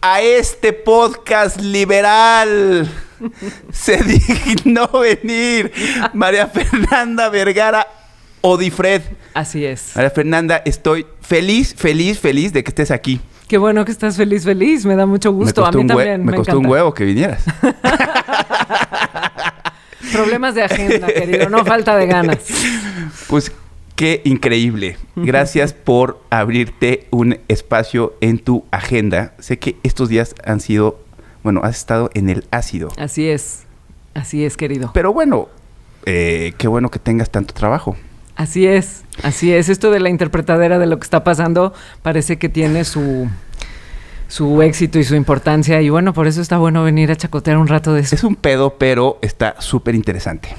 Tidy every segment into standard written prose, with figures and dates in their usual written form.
a este podcast liberal se dignó venir María Fernanda Vergara Odifred. Así es. María Fernanda, estoy feliz de que estés aquí. Qué bueno que estás feliz. Me da mucho gusto. A mí también. Me costó un huevo que vinieras. Problemas de agenda, querido. No falta de ganas. Pues qué increíble. Gracias por abrirte un espacio en tu agenda. Sé que estos días han sido... Bueno, has estado en el ácido. Así es, querido. Pero bueno, qué bueno que tengas tanto trabajo. Así es. Esto de la interpretadera de lo que está pasando parece que tiene su éxito y su importancia. Y bueno, por eso está bueno venir a chacotear un rato de eso. Es un pedo, pero está súper interesante.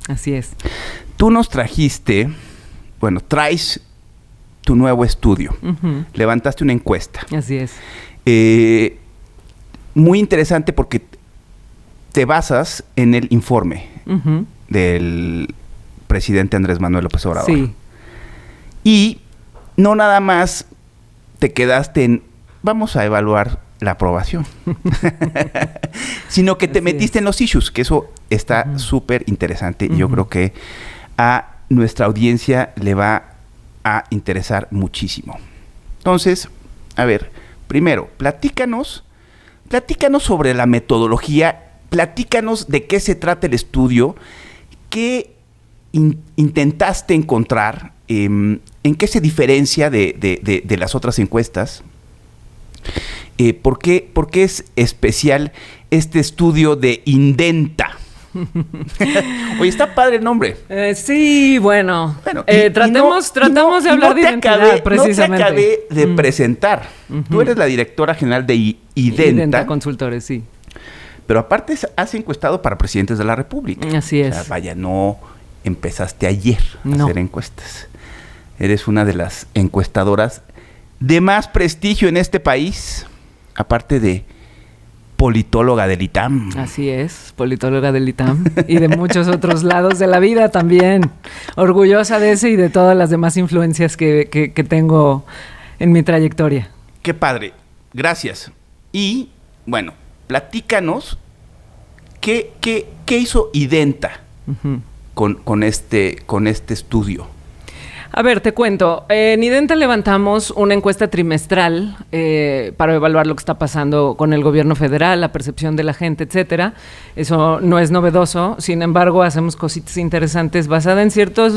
Así es. Tú nos trajiste... Bueno, traes tu nuevo estudio. Levantaste una encuesta. Así es. Muy interesante porque te basas en el informe del presidente Andrés Manuel López Obrador. Sí. Y no nada más te quedaste en vamos a evaluar la aprobación, sino que te metiste en los issues, que eso está súper interesante. Y yo creo que a nuestra audiencia le va a interesar muchísimo. Entonces, a ver, primero, platícanos sobre la metodología, platícanos de qué se trata el estudio, qué intentaste encontrar, en qué se diferencia de las otras encuestas, por qué es especial este estudio de Indenta. Oye, está padre el nombre. Sí, bueno tratamos de hablar de identidad, precisamente. No te acabé de presentar. Tú eres la directora general de Identa Consultores, sí. Pero aparte has encuestado para presidentes de la República. Así es. O sea, vaya, no empezaste ayer a hacer encuestas. Eres una de las encuestadoras de más prestigio en este país, aparte de politóloga del ITAM. Así es, politóloga del ITAM y de muchos otros lados de la vida también. Orgullosa de ese y de todas las demás influencias que tengo en mi trayectoria. Qué padre, gracias. Y, bueno, platícanos qué hizo Identa con este estudio. A ver, te cuento. En Identa levantamos una encuesta trimestral para evaluar lo que está pasando con el gobierno federal, la percepción de la gente, etcétera. Eso no es novedoso. Sin embargo, hacemos cositas interesantes basado en ciertas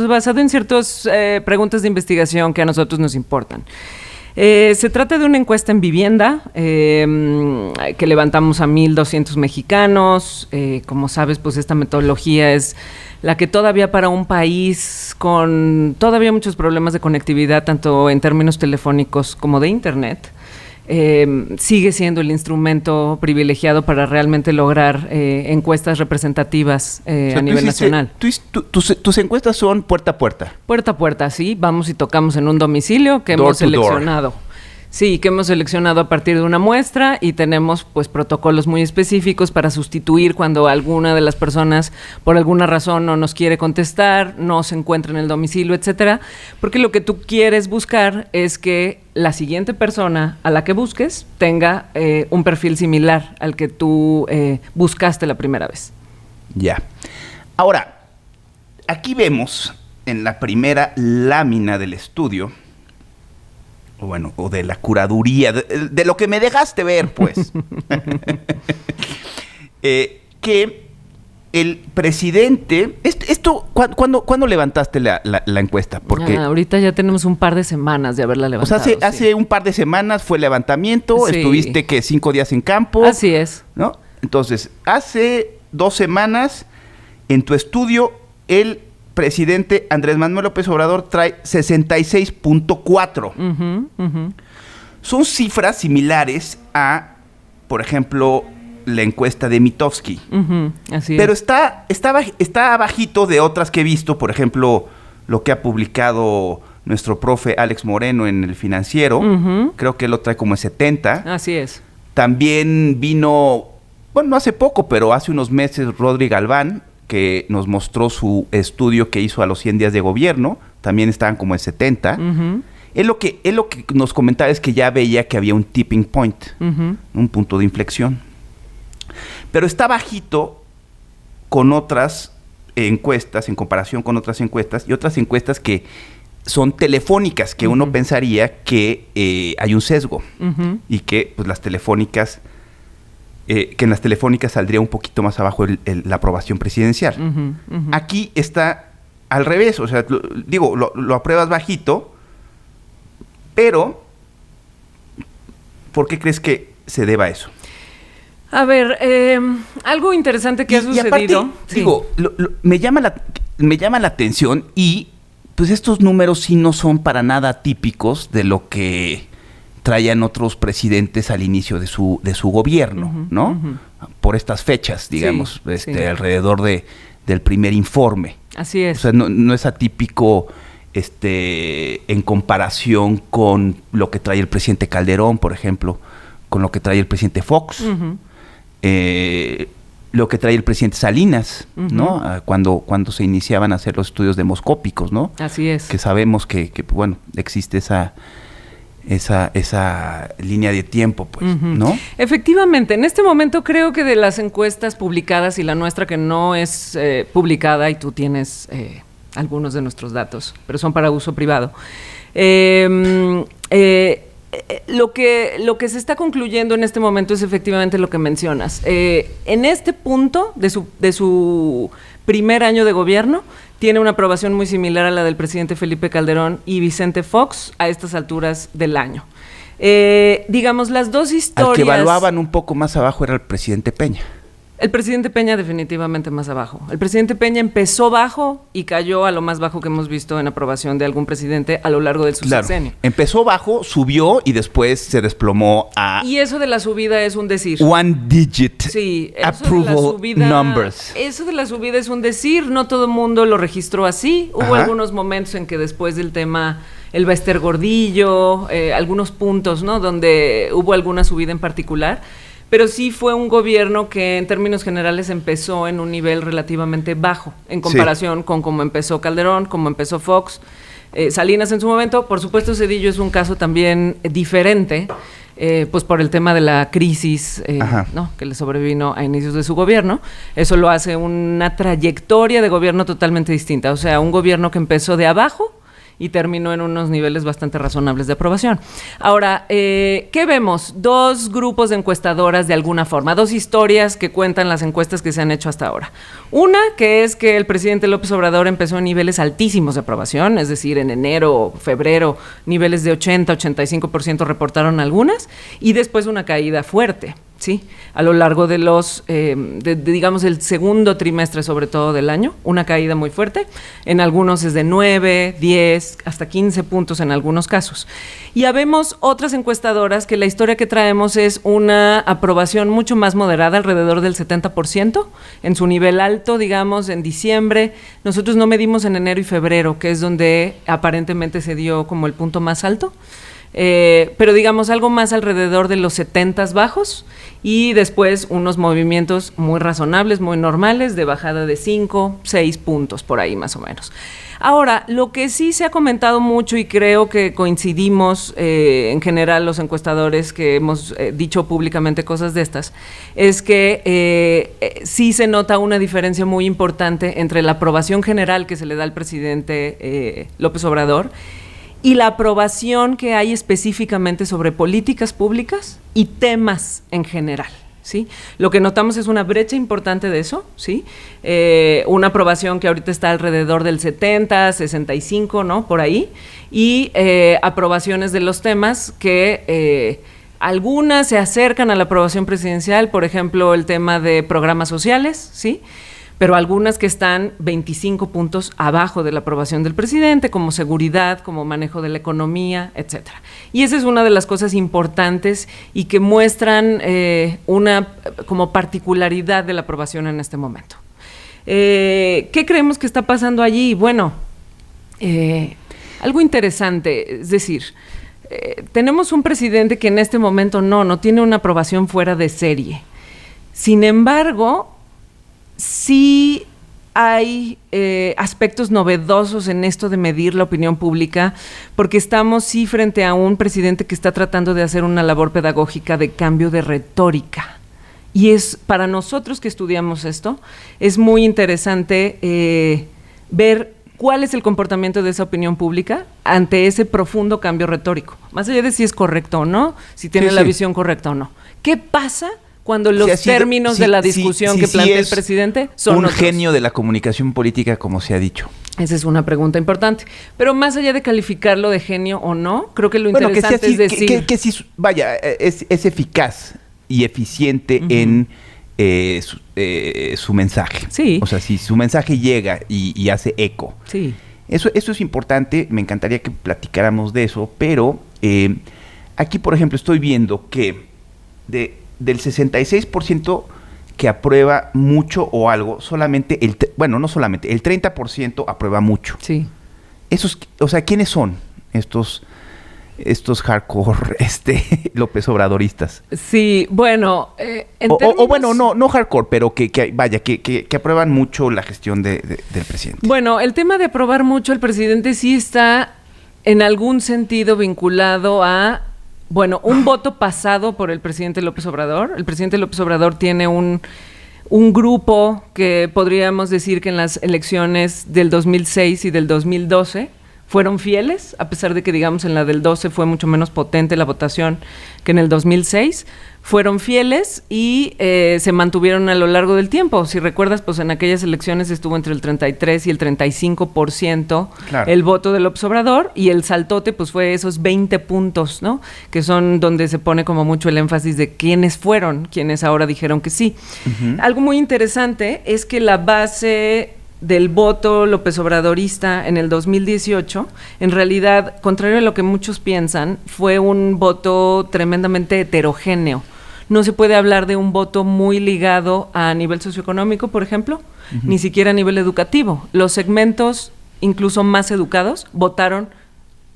preguntas de investigación que a nosotros nos importan. Se trata de una encuesta en vivienda que levantamos a 1,200 mexicanos. Como sabes, pues esta metodología es la que todavía para un país con todavía muchos problemas de conectividad, tanto en términos telefónicos como de internet, sigue siendo el instrumento privilegiado para realmente lograr encuestas representativas a nivel nacional. Tus encuestas son puerta a puerta. Puerta a puerta, sí. Vamos y tocamos en un domicilio que hemos seleccionado. Sí, que hemos seleccionado a partir de una muestra y tenemos pues protocolos muy específicos para sustituir cuando alguna de las personas por alguna razón no nos quiere contestar, no se encuentra en el domicilio, etcétera, porque lo que tú quieres buscar es que la siguiente persona a la que busques tenga un perfil similar al que tú buscaste la primera vez. Ya. Ahora, aquí vemos en la primera lámina del estudio, bueno, o de la curaduría, de lo que me dejaste ver, pues, que el presidente... ¿Cuándo levantaste la encuesta? Porque ahorita ya tenemos un par de semanas de haberla levantado. O sea, hace un par de semanas fue el levantamiento, sí. Estuviste, ¿qué? 5 días en campo. Así es. ¿No? Entonces, hace 2 semanas, en tu estudio, el presidente Andrés Manuel López Obrador trae 66.4. Son cifras similares a, por ejemplo, la encuesta de Mitofsky. Así pero es. está abajito de otras que he visto, por ejemplo, lo que ha publicado nuestro profe Alex Moreno en El Financiero. Creo que él lo trae como en 70. Así es. También vino, bueno, no hace poco, pero hace unos meses, Rodri Galván, que nos mostró su estudio que hizo a los 100 días de gobierno. También estaban como en 70. Él lo que nos comentaba es que ya veía que había un tipping point, un punto de inflexión. Pero está bajito con otras encuestas, en comparación con otras encuestas, y otras encuestas que son telefónicas, que uno pensaría que hay un sesgo, y que pues las telefónicas, que en las telefónicas saldría un poquito más abajo la aprobación presidencial. Aquí está al revés, o sea, lo apruebas bajito, pero ¿por qué crees que se deba a eso? A ver, algo interesante que ha sucedido. Y aparte, me llama la atención, y pues estos números sí no son para nada típicos de lo que traían otros presidentes al inicio de su gobierno, ¿no? Por estas fechas, digamos, alrededor del primer informe. Así es. O sea, no es atípico en comparación con lo que trae el presidente Calderón, por ejemplo, con lo que trae el presidente Fox, lo que trae el presidente Salinas, ¿no? Cuando se iniciaban a hacer los estudios demoscópicos, ¿no? Así es. Que sabemos que bueno, existe esa línea de tiempo, pues, ¿no? Efectivamente, en este momento creo que de las encuestas publicadas y la nuestra que no es publicada, y tú tienes algunos de nuestros datos, pero son para uso privado, lo que se está concluyendo en este momento es efectivamente lo que mencionas. En este punto de su primer año de gobierno, tiene una aprobación muy similar a la del presidente Felipe Calderón y Vicente Fox a estas alturas del año. Digamos, las dos historias... Al que evaluaban un poco más abajo era el presidente Peña. El presidente Peña definitivamente más abajo. El presidente Peña empezó bajo y cayó a lo más bajo que hemos visto en aprobación de algún presidente a lo largo de su sexenio. Empezó bajo, subió y después se desplomó a... Y eso de la subida es un decir. One digit approval numbers. Eso de la subida es un decir, no todo el mundo lo registró así. Hubo algunos momentos en que después del tema el Bester Gordillo, algunos puntos, ¿no? Donde hubo alguna subida en particular. Pero sí fue un gobierno que en términos generales empezó en un nivel relativamente bajo en comparación con cómo empezó Calderón, cómo empezó Fox, Salinas en su momento. Por supuesto, Zedillo es un caso también diferente, pues por el tema de la crisis ¿no? que le sobrevino a inicios de su gobierno. Eso lo hace una trayectoria de gobierno totalmente distinta. O sea, un gobierno que empezó de abajo y terminó en unos niveles bastante razonables de aprobación. Ahora, ¿qué vemos? Dos grupos de encuestadoras de alguna forma, dos historias que cuentan las encuestas que se han hecho hasta ahora. Una, que es que el presidente López Obrador empezó en niveles altísimos de aprobación, es decir, en enero, febrero, niveles de 80, 85% reportaron algunas, y después una caída fuerte. Sí, a lo largo de los, digamos, el segundo trimestre, sobre todo del año, una caída muy fuerte. En algunos es de 9, 10, hasta 15 puntos en algunos casos. Y habemos otras encuestadoras que la historia que traemos es una aprobación mucho más moderada, alrededor del 70%, en su nivel alto, digamos, en diciembre. Nosotros no medimos en enero y febrero, que es donde aparentemente se dio como el punto más alto. Pero digamos algo más alrededor de los 70s bajos, y después unos movimientos muy razonables, muy normales, de bajada de 5, 6 puntos por ahí más o menos. Ahora, lo que sí se ha comentado mucho, y creo que coincidimos en general los encuestadores que hemos dicho públicamente cosas de estas, es que sí se nota una diferencia muy importante entre la aprobación general que se le da al presidente López Obrador y la aprobación que hay específicamente sobre políticas públicas y temas en general, ¿sí? Lo que notamos es una brecha importante de eso, ¿sí? Una aprobación que ahorita está alrededor del 70, 65, ¿no? Por ahí, y aprobaciones de los temas que algunas se acercan a la aprobación presidencial, por ejemplo, el tema de programas sociales, ¿sí? Pero algunas que están 25 puntos abajo de la aprobación del presidente, como seguridad, como manejo de la economía, etcétera. Y esa es una de las cosas importantes y que muestran una como particularidad de la aprobación en este momento. ¿Qué creemos que está pasando allí? Bueno, algo interesante, es decir, tenemos un presidente que en este momento no tiene una aprobación fuera de serie. Sin embargo, sí hay aspectos novedosos en esto de medir la opinión pública, porque estamos sí frente a un presidente que está tratando de hacer una labor pedagógica de cambio de retórica. Y es para nosotros que estudiamos esto, es muy interesante ver cuál es el comportamiento de esa opinión pública ante ese profundo cambio retórico. Más allá de si es correcto o no, si tiene la visión correcta o no. ¿Qué pasa cuando los términos de la discusión que plantea el presidente son un otros? Genio de la comunicación política, como se ha dicho? Esa es una pregunta importante. Pero más allá de calificarlo de genio o no, creo que lo interesante es decir... Que sí, vaya, es eficaz y eficiente en su mensaje. Sí. O sea, si su mensaje llega y hace eco. Sí. Eso es importante, me encantaría que platicáramos de eso, pero aquí, por ejemplo, estoy viendo que del 66% que aprueba mucho o algo, solamente no solamente, el 30% aprueba mucho. Sí. Esos, o sea, ¿quiénes son estos hardcore López Obradoristas? Sí, bueno, bueno, no hardcore, pero que aprueban mucho la gestión del presidente. Bueno, el tema de aprobar mucho al presidente sí está en algún sentido vinculado a, bueno, un voto pasado por el presidente López Obrador. El presidente López Obrador tiene un grupo que podríamos decir que en las elecciones del 2006 y del 2012 fueron fieles, a pesar de que, digamos, en la del 12 fue mucho menos potente la votación que en el 2006. Fueron fieles y se mantuvieron a lo largo del tiempo. Si recuerdas, pues en aquellas elecciones estuvo entre el 33 y el 35% el voto del López Obrador, y el saltote pues fue esos 20 puntos, ¿no? Que son donde se pone como mucho el énfasis de quiénes fueron, quienes ahora dijeron que sí. Uh-huh. Algo muy interesante es que la base del voto López Obradorista en el 2018, en realidad, contrario a lo que muchos piensan, fue un voto tremendamente heterogéneo. No se puede hablar de un voto muy ligado a nivel socioeconómico, por ejemplo, ni siquiera a nivel educativo. Los segmentos, incluso más educados, votaron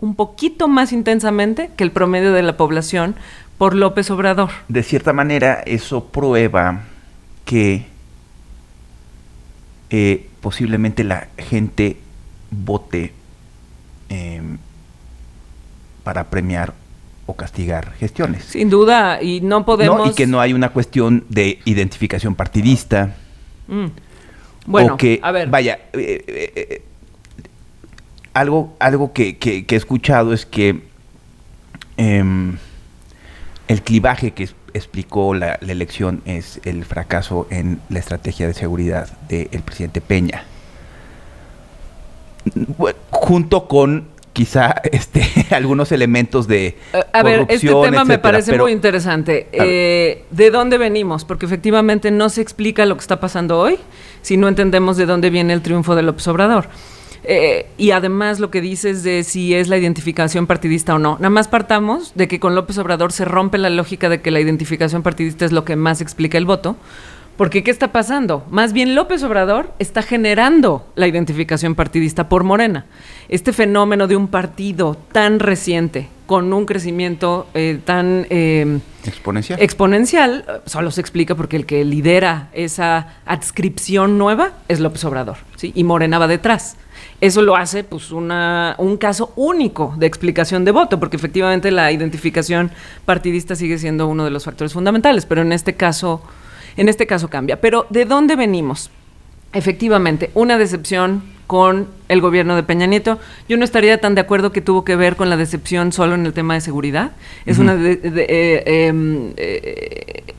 un poquito más intensamente que el promedio de la población por López Obrador. De cierta manera, eso prueba que posiblemente la gente vote para premiar o castigar gestiones. Sin duda, y no podemos... No, y que no hay una cuestión de identificación partidista. Bueno, o que, a ver. Vaya, algo que he escuchado es que el clivaje que explicó la elección es el fracaso en la estrategia de seguridad del presidente Peña. Bueno, junto con quizá algunos elementos de a ver, este tema etcétera, me parece muy interesante. ¿De dónde venimos? Porque efectivamente no se explica lo que está pasando hoy si no entendemos de dónde viene el triunfo de López Obrador. Y además lo que dices de si es la identificación partidista o no. Nada más partamos de que con López Obrador se rompe la lógica de que la identificación partidista es lo que más explica el voto. Porque ¿qué está pasando? Más bien López Obrador está generando la identificación partidista por Morena. Este fenómeno de un partido tan reciente, con un crecimiento tan exponencial, solo se explica porque el que lidera esa adscripción nueva es López Obrador, ¿sí? Y Morena va detrás. Eso lo hace pues un caso único de explicación de voto, porque efectivamente la identificación partidista sigue siendo uno de los factores fundamentales, pero en este caso cambia. Pero ¿de dónde venimos? Efectivamente, una decepción con el gobierno de Peña Nieto. Yo no estaría tan de acuerdo que tuvo que ver con la decepción solo en el tema de seguridad. Es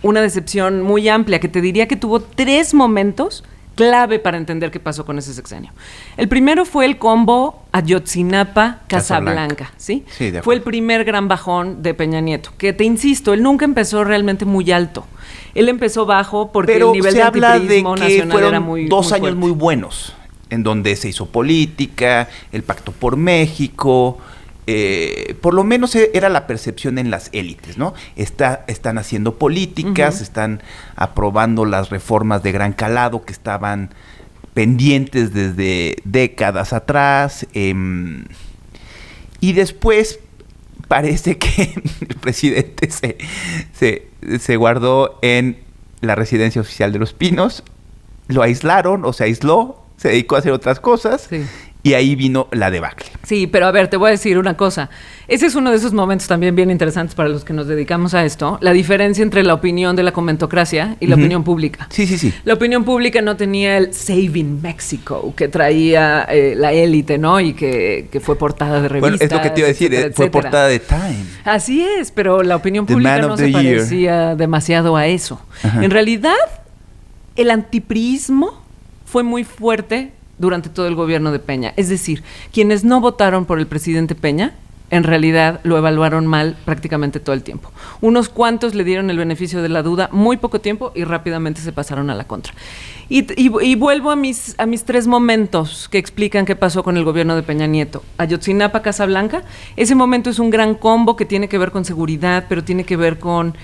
una decepción muy amplia, que te diría que tuvo 3 momentos clave para entender qué pasó con ese sexenio. El primero fue el combo Ayotzinapa-Casablanca, ¿sí? Sí, fue el primer gran bajón de Peña Nieto, que te insisto, él nunca empezó realmente muy alto. Él empezó bajo porque el nivel de antipriismo nacional era muy 2 años fuerte. muy buenos, en donde se hizo política, el Pacto por México, por lo menos era la percepción en las élites, ¿no? Están haciendo políticas, están aprobando las reformas de gran calado que estaban pendientes desde décadas atrás, y después parece que el presidente se guardó en la residencia oficial de Los Pinos, lo aislaron o se aisló, se dedicó a hacer otras cosas. Sí. Y ahí vino la debacle. Sí, pero a ver, te voy a decir una cosa. Ese es uno de esos momentos también bien interesantes para los que nos dedicamos a esto. La diferencia entre la opinión de la comentocracia y la opinión pública. Sí. La opinión pública no tenía el Saving Mexico que traía la élite, ¿no? Y que fue portada de revistas. Bueno, es lo que te iba a decir, etcétera, fue etcétera. portada de Time. Así es, pero la opinión The pública Man no of se the Year. parecía demasiado a eso. Ajá. En realidad, el antipriismo fue muy fuerte durante todo el gobierno de Peña. Es decir, quienes no votaron por el presidente Peña, en realidad lo evaluaron mal prácticamente todo el tiempo. Unos cuantos le dieron el beneficio de la duda muy poco tiempo y rápidamente se pasaron a la contra. Y vuelvo a mis 3 momentos que explican qué pasó con el gobierno de Peña Nieto. Ayotzinapa, Casa Blanca, ese momento es un gran combo que tiene que ver con seguridad, pero tiene que ver con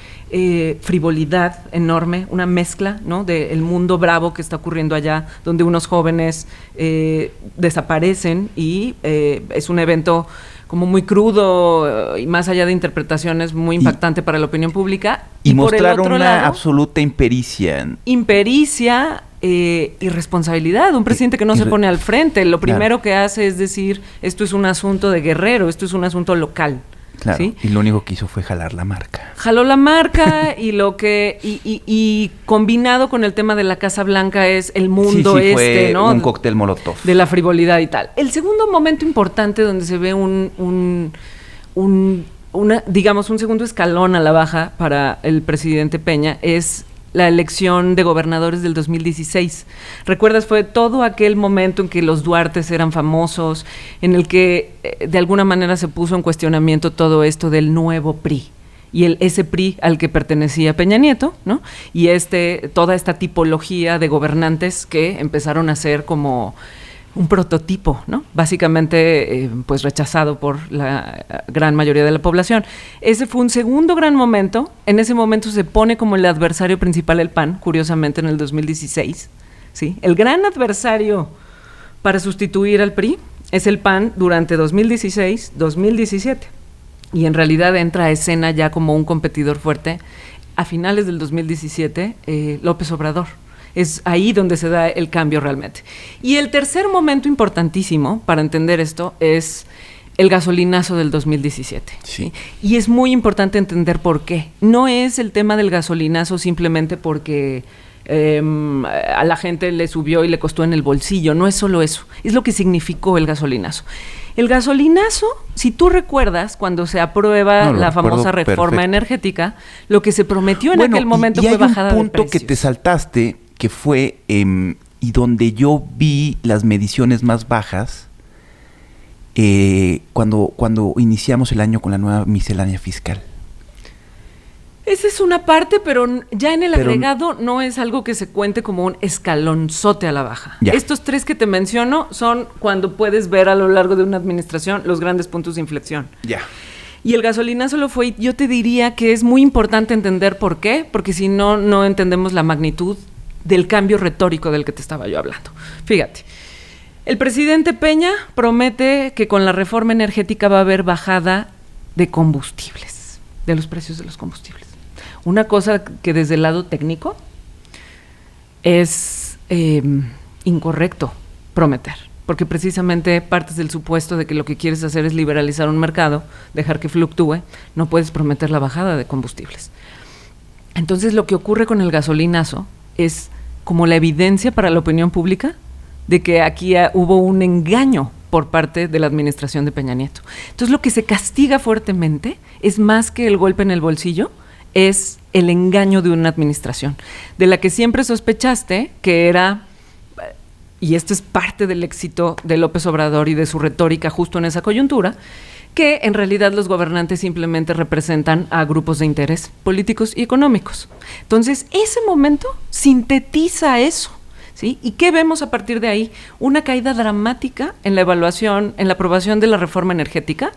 frivolidad enorme, una mezcla, ¿no?, del mundo bravo que está ocurriendo allá, donde unos jóvenes desaparecen y es un evento como muy crudo y más allá de interpretaciones muy impactante para la opinión pública. Y por el mostraron otro una lado, absoluta impericia. Irresponsabilidad. Un presidente que no se pone al frente, lo primero que hace es decir, esto es un asunto de Guerrero, esto es un asunto local. Claro, ¿sí? y lo único que hizo fue jalar la marca. Jaló la marca y combinado con el tema de la Casa Blanca es el mundo sí, fue ¿no? un cóctel molotov. De la frivolidad y tal. El segundo momento importante donde se ve un segundo escalón a la baja para el presidente Peña es la elección de gobernadores del 2016. ¿Recuerdas? Fue todo aquel momento en que los Duartes eran famosos, en el que de alguna manera se puso en cuestionamiento todo esto del nuevo PRI. Y ese PRI al que pertenecía Peña Nieto, ¿no? Y toda esta tipología de gobernantes que empezaron a ser como un prototipo, ¿no? Básicamente, pues rechazado por la gran mayoría de la población. Ese fue un segundo gran momento. En ese momento se pone como el adversario principal el PAN, curiosamente en el 2016, ¿sí? El gran adversario para sustituir al PRI es el PAN durante 2016-2017. Y en realidad entra a escena ya como un competidor fuerte a finales del 2017, López Obrador. Es ahí donde se da el cambio realmente. Y el tercer momento importantísimo para entender esto es el gasolinazo del 2017. Sí. Y es muy importante entender por qué. No es el tema del gasolinazo simplemente porque a la gente le subió y le costó en el bolsillo. No es solo eso. Es lo que significó el gasolinazo. El gasolinazo, si tú recuerdas, cuando se aprueba la famosa reforma energética, lo que se prometió en aquel momento fue bajada de precios. Hay un punto que te saltaste, que fue, y donde yo vi las mediciones más bajas, cuando iniciamos el año con la nueva miscelánea fiscal. Esa es una parte, pero ya en el agregado no es algo que se cuente como un escalonzote a la baja. Ya. Estos 3 que te menciono son cuando puedes ver a lo largo de una administración los grandes puntos de inflexión. Ya. Y el gasolinazo lo fue. Yo te diría que es muy importante entender por qué, porque si no, no entendemos la magnitud del cambio retórico del que te estaba yo hablando. Fíjate, el presidente Peña promete que con la reforma energética va a haber bajada de combustibles, de los precios de los combustibles. Una cosa que desde el lado técnico es incorrecto prometer, porque precisamente partes del supuesto de que lo que quieres hacer es liberalizar un mercado, dejar que fluctúe, no puedes prometer la bajada de combustibles. Entonces lo que ocurre con el gasolinazo es como la evidencia para la opinión pública de que aquí hubo un engaño por parte de la administración de Peña Nieto. Entonces lo que se castiga fuertemente es más que el golpe en el bolsillo, es el engaño de una administración, de la que siempre sospechaste que era, y esto es parte del éxito de López Obrador y de su retórica justo en esa coyuntura, que en realidad los gobernantes simplemente representan a grupos de interés políticos y económicos. Entonces, ese momento sintetiza eso, ¿sí? ¿Y qué vemos a partir de ahí? Una caída dramática en la evaluación, en la aprobación de la reforma energética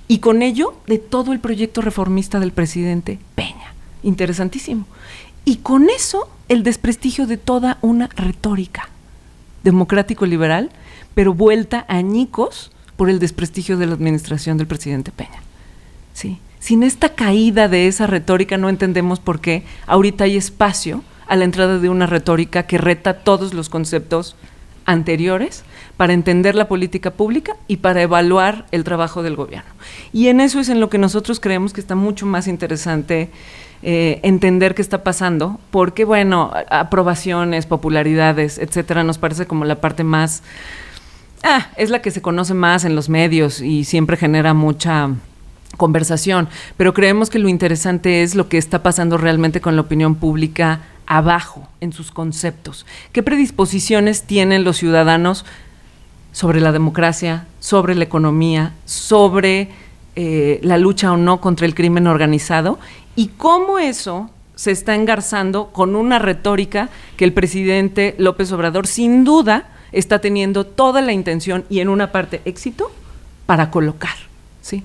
y con ello de todo el proyecto reformista del presidente Peña. Interesantísimo. Y con eso, el desprestigio de toda una retórica democrático-liberal, pero vuelta a añicos por el desprestigio de la administración del presidente Peña. ¿Sí? Sin esta caída de esa retórica no entendemos por qué ahorita hay espacio a la entrada de una retórica que reta todos los conceptos anteriores para entender la política pública y para evaluar el trabajo del gobierno. Y en eso es en lo que nosotros creemos que está mucho más interesante entender qué está pasando, porque, bueno, aprobaciones, popularidades, etcétera, nos parece como la parte más... es la que se conoce más en los medios y siempre genera mucha conversación, pero creemos que lo interesante es lo que está pasando realmente con la opinión pública abajo, en sus conceptos. ¿Qué predisposiciones tienen los ciudadanos sobre la democracia, sobre la economía, sobre la lucha o no contra el crimen organizado? Y cómo eso se está engarzando con una retórica que el presidente López Obrador sin duda está teniendo toda la intención y en una parte éxito para colocar, ¿sí?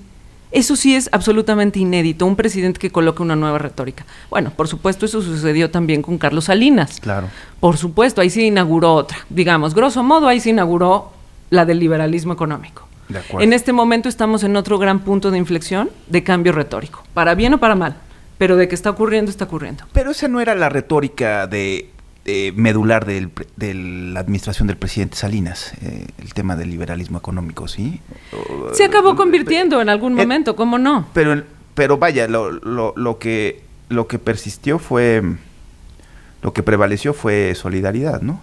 Eso sí es absolutamente inédito, un presidente que coloca una nueva retórica. Bueno, por supuesto, eso sucedió también con Carlos Salinas. Claro. Por supuesto, ahí se inauguró otra. Digamos, grosso modo, ahí se inauguró la del liberalismo económico. De acuerdo. En este momento estamos en otro gran punto de inflexión de cambio retórico, para bien o para mal, pero de que está ocurriendo, está ocurriendo. Pero esa no era la retórica medular de la administración del presidente Salinas, el tema del liberalismo económico, ¿sí? Se acabó convirtiendo en algún momento, ¿cómo no? Pero vaya, lo que persistió fue, lo que prevaleció fue solidaridad, ¿no?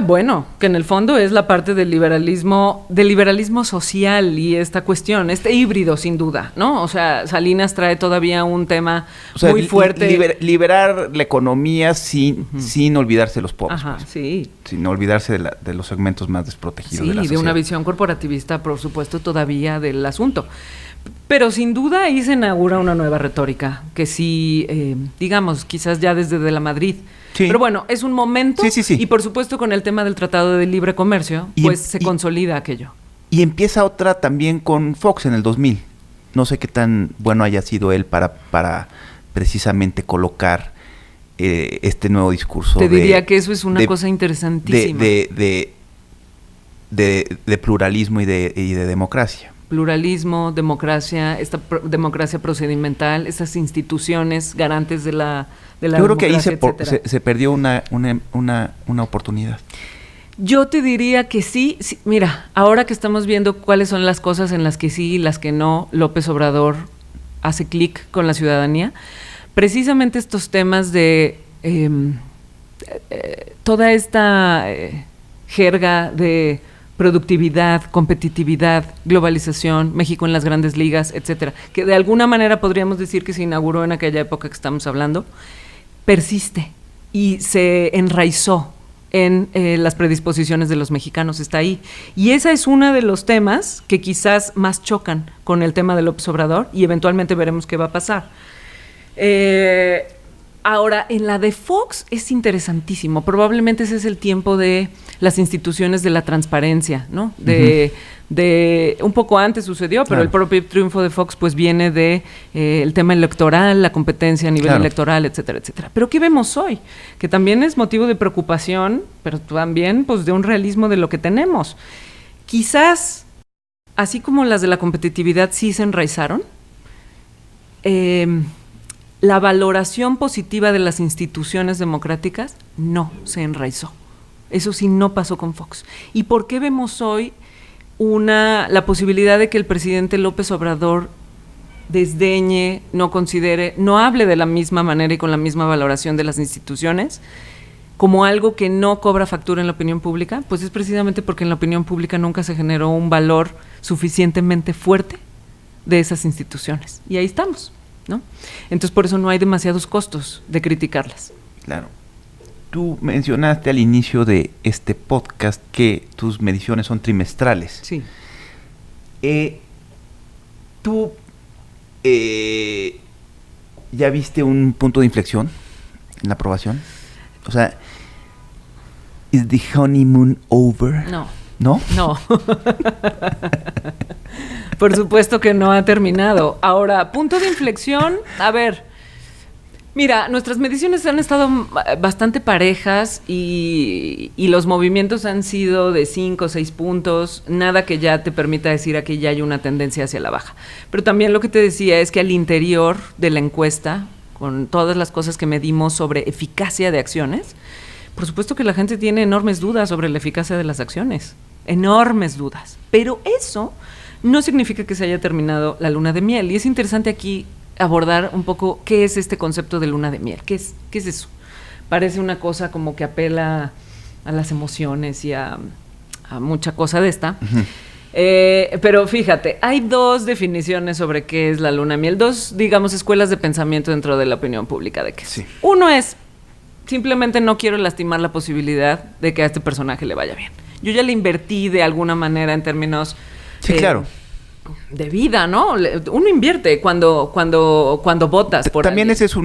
Bueno, que en el fondo es la parte del liberalismo social y esta cuestión, este híbrido sin duda, ¿no? O sea, Salinas trae todavía un tema muy fuerte. Liberar la economía sin olvidarse de los pobres. Ajá, pues. sí. Sin olvidarse de los segmentos más desprotegidos de la sociedad. Sí, de una visión corporativista, por supuesto, todavía del asunto. Pero sin duda ahí se inaugura una nueva retórica, que sí, digamos, quizás ya desde de la Madrid. Sí. Pero bueno, es un momento sí. Y por supuesto con el tema del Tratado de Libre Comercio, se consolida aquello. Y empieza otra también con Fox en el 2000. No sé qué tan bueno haya sido él para precisamente colocar este nuevo discurso. Te diría que eso es una cosa interesantísima. De pluralismo y de democracia. Pluralismo, democracia, esta democracia procedimental, esas instituciones garantes de la Yo creo que ahí se perdió una oportunidad. Yo te diría que sí. Mira, ahora que estamos viendo cuáles son las cosas en las que sí y las que no, López Obrador hace clic con la ciudadanía, precisamente estos temas de toda esta jerga de productividad, competitividad, globalización, México en las grandes ligas, etcétera, que de alguna manera podríamos decir que se inauguró en aquella época que estamos hablando, persiste y se enraizó en las predisposiciones de los mexicanos, está ahí. Y ese es uno de los temas que quizás más chocan con el tema de López Obrador y eventualmente veremos qué va a pasar. Ahora, en la de Fox es interesantísimo. Probablemente ese es el tiempo de las instituciones de la transparencia, ¿no? De un poco antes sucedió, pero el propio triunfo de Fox pues viene de el tema electoral, la competencia a nivel electoral, etcétera, etcétera. Pero ¿qué vemos hoy? Que también es motivo de preocupación, pero también pues de un realismo de lo que tenemos. Quizás, así como las de la competitividad sí se enraizaron, la valoración positiva de las instituciones democráticas no se enraizó. Eso sí no pasó con Fox. ¿Y por qué vemos hoy la posibilidad de que el presidente López Obrador desdeñe, no considere, no hable de la misma manera y con la misma valoración de las instituciones como algo que no cobra factura en la opinión pública? Pues es precisamente porque en la opinión pública nunca se generó un valor suficientemente fuerte de esas instituciones. Y ahí estamos, ¿no? Entonces por eso no hay demasiados costos de criticarlas. Claro. Tú mencionaste al inicio de este podcast que tus mediciones son trimestrales. Sí. ¿Tú ya viste un punto de inflexión en la aprobación? O sea, ¿is the honeymoon over? No. ¿No? No. Por supuesto que no ha terminado. Ahora, punto de inflexión, a ver... Mira, nuestras mediciones han estado bastante parejas y los movimientos han sido de 5 o 6 puntos, nada que ya te permita decir aquí ya hay una tendencia hacia la baja. Pero también lo que te decía es que al interior de la encuesta, con todas las cosas que medimos sobre eficacia de acciones, por supuesto que la gente tiene enormes dudas sobre la eficacia de las acciones, enormes dudas, pero eso no significa que se haya terminado la luna de miel. Y es interesante aquí abordar un poco qué es este concepto de luna de miel, qué es eso. Parece una cosa como que apela a las emociones y a mucha cosa de esta. Uh-huh. Pero fíjate, hay dos definiciones sobre qué es la luna de miel, dos, digamos, escuelas de pensamiento dentro de la opinión pública de qué es. Sí. Uno es, simplemente no quiero lastimar la posibilidad de que a este personaje le vaya bien. Yo ya le invertí de alguna manera en términos... Sí, claro. De vida, ¿no? Uno invierte cuando votas por también alguien. Ese es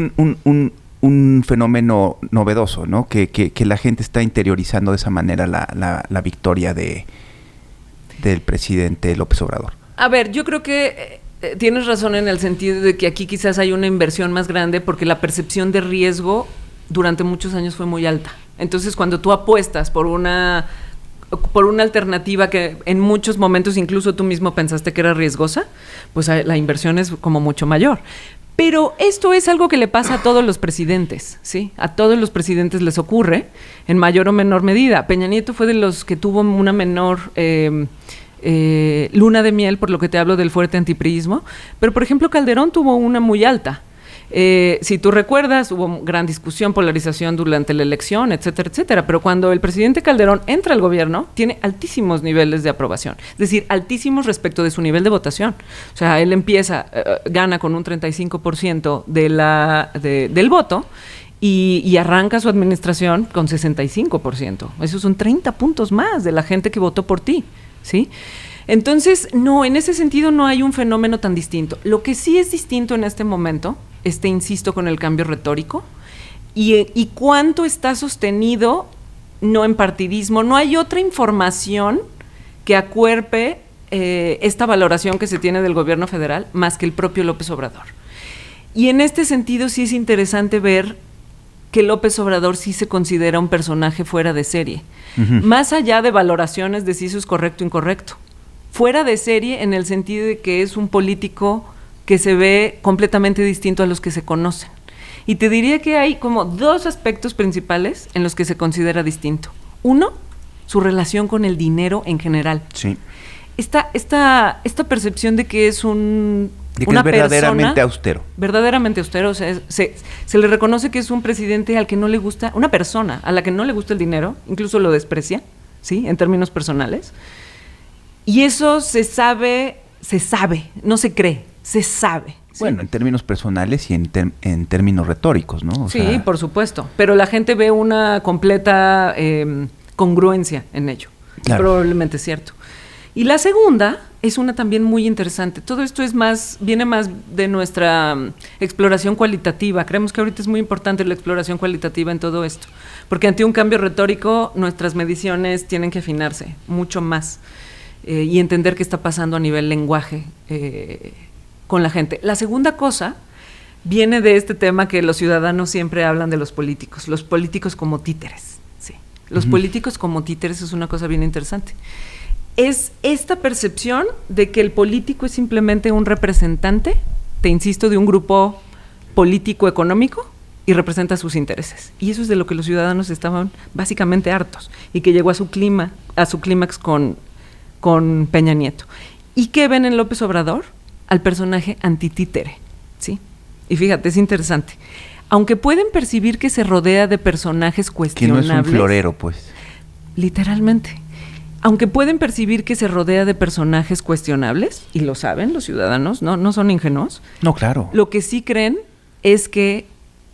un fenómeno novedoso, ¿no? Que la gente está interiorizando de esa manera la victoria del presidente López Obrador. A ver, yo creo que tienes razón en el sentido de que aquí quizás hay una inversión más grande porque la percepción de riesgo durante muchos años fue muy alta. Entonces, cuando tú apuestas por una alternativa que en muchos momentos incluso tú mismo pensaste que era riesgosa, pues la inversión es como mucho mayor. Pero esto es algo que le pasa a todos los presidentes, ¿sí? A todos los presidentes les ocurre, en mayor o menor medida. Peña Nieto fue de los que tuvo una menor luna de miel, por lo que te hablo del fuerte antipriismo, pero por ejemplo Calderón tuvo una muy alta. Si tú recuerdas, hubo gran discusión, polarización durante la elección, etcétera, etcétera. Pero cuando el presidente Calderón entra al gobierno, tiene altísimos niveles de aprobación. Es decir, altísimos respecto de su nivel de votación. O sea, él gana con un 35% del voto y arranca su administración con 65%. Esos son 30 puntos más de la gente que votó por ti, ¿sí? Entonces, no, en ese sentido no hay un fenómeno tan distinto. Lo que sí es distinto en este momento, insisto, con el cambio retórico, y cuánto está sostenido, no en partidismo, no hay otra información que acuerpe esta valoración que se tiene del gobierno federal más que el propio López Obrador. Y en este sentido sí es interesante ver que López Obrador sí se considera un personaje fuera de serie, más allá de valoraciones de si eso es correcto o incorrecto. Fuera de serie en el sentido de que es un político que se ve completamente distinto a los que se conocen. Y te diría que hay como dos aspectos principales en los que se considera distinto. Uno, su relación con el dinero en general. Sí. Esta percepción de que es una es verdaderamente austero. Verdaderamente austero. O sea, se le reconoce que es un presidente al que no le gusta, una persona a la que no le gusta el dinero, incluso lo desprecia, ¿sí? En términos personales. Y eso se sabe, no se cree, se sabe. ¿Sí? Bueno, en términos personales y en términos retóricos, ¿no? Sí, por supuesto. Pero la gente ve una completa congruencia en ello. Claro. Probablemente es cierto. Y la segunda es una también muy interesante. Todo esto viene más de nuestra exploración cualitativa. Creemos que ahorita es muy importante la exploración cualitativa en todo esto. Porque ante un cambio retórico, nuestras mediciones tienen que afinarse mucho más. Y entender qué está pasando a nivel lenguaje con la gente. La segunda cosa viene de este tema que los ciudadanos siempre hablan de los políticos como títeres. Sí. Los políticos como títeres es una cosa bien interesante. Es esta percepción de que el político es simplemente un representante, te insisto, de un grupo político-económico y representa sus intereses. Y eso es de lo que los ciudadanos estaban básicamente hartos y que llegó a su clímax con Peña Nieto. ¿Y qué ven en López Obrador? Al personaje antitítere, ¿sí? Y fíjate, es interesante. Aunque pueden percibir que se rodea de personajes cuestionables... Que no es un florero, pues. Literalmente. Aunque pueden percibir que se rodea de personajes cuestionables, y lo saben los ciudadanos, no son ingenuos. No, claro. Lo que sí creen es que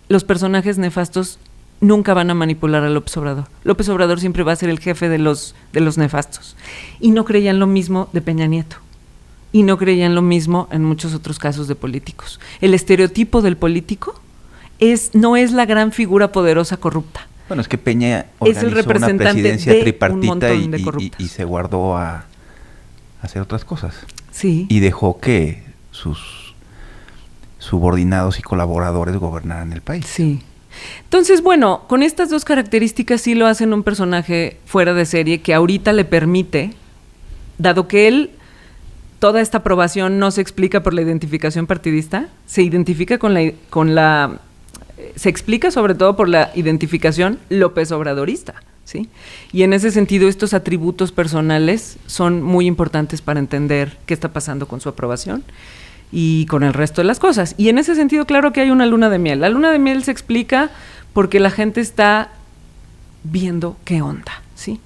los personajes nefastos nunca van a manipular a López Obrador. López Obrador siempre va a ser el jefe de los nefastos. Y no creían lo mismo de Peña Nieto. Y no creían lo mismo en muchos otros casos de políticos. El estereotipo del político no es la gran figura poderosa corrupta. Bueno, es que Peña organizó una presidencia tripartita y se guardó a hacer otras cosas. Sí. Y dejó que sus subordinados y colaboradores gobernaran el país. Sí. Entonces, bueno, con estas dos características sí lo hacen un personaje fuera de serie que ahorita le permite, dado que toda esta aprobación no se explica por la identificación partidista, se identifica con la se explica sobre todo por la identificación López Obradorista, ¿sí? Y en ese sentido estos atributos personales son muy importantes para entender qué está pasando con su aprobación y con el resto de las cosas. Y en ese sentido, claro que hay una luna de miel. La luna de miel se explica porque la gente está viendo qué onda, ¿sí?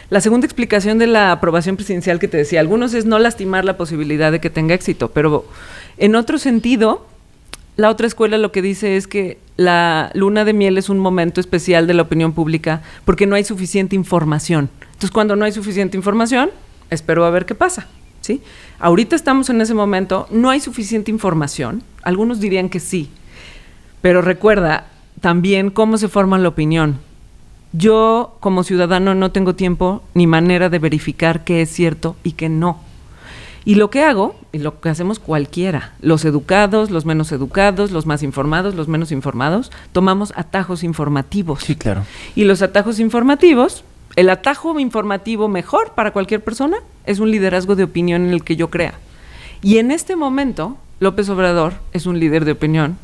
La segunda explicación de la aprobación presidencial que te decía, algunos es no lastimar la posibilidad de que tenga éxito, pero en otro sentido, la otra escuela lo que dice es que la luna de miel es un momento especial de la opinión pública porque no hay suficiente información. Entonces, cuando no hay suficiente información, espero a ver qué pasa, ¿sí? Ahorita estamos en ese momento, no hay suficiente información, algunos dirían que sí, pero recuerda también cómo se forma la opinión. Yo, como ciudadano, no tengo tiempo ni manera de verificar qué es cierto y qué no. Y lo que hago, y lo que hacemos cualquiera, los educados, los menos educados, los más informados, los menos informados, tomamos atajos informativos. Sí, claro. Y los atajos informativos, el atajo informativo mejor para cualquier persona es un liderazgo de opinión en el que yo crea. Y en este momento, López Obrador es un líder de opinión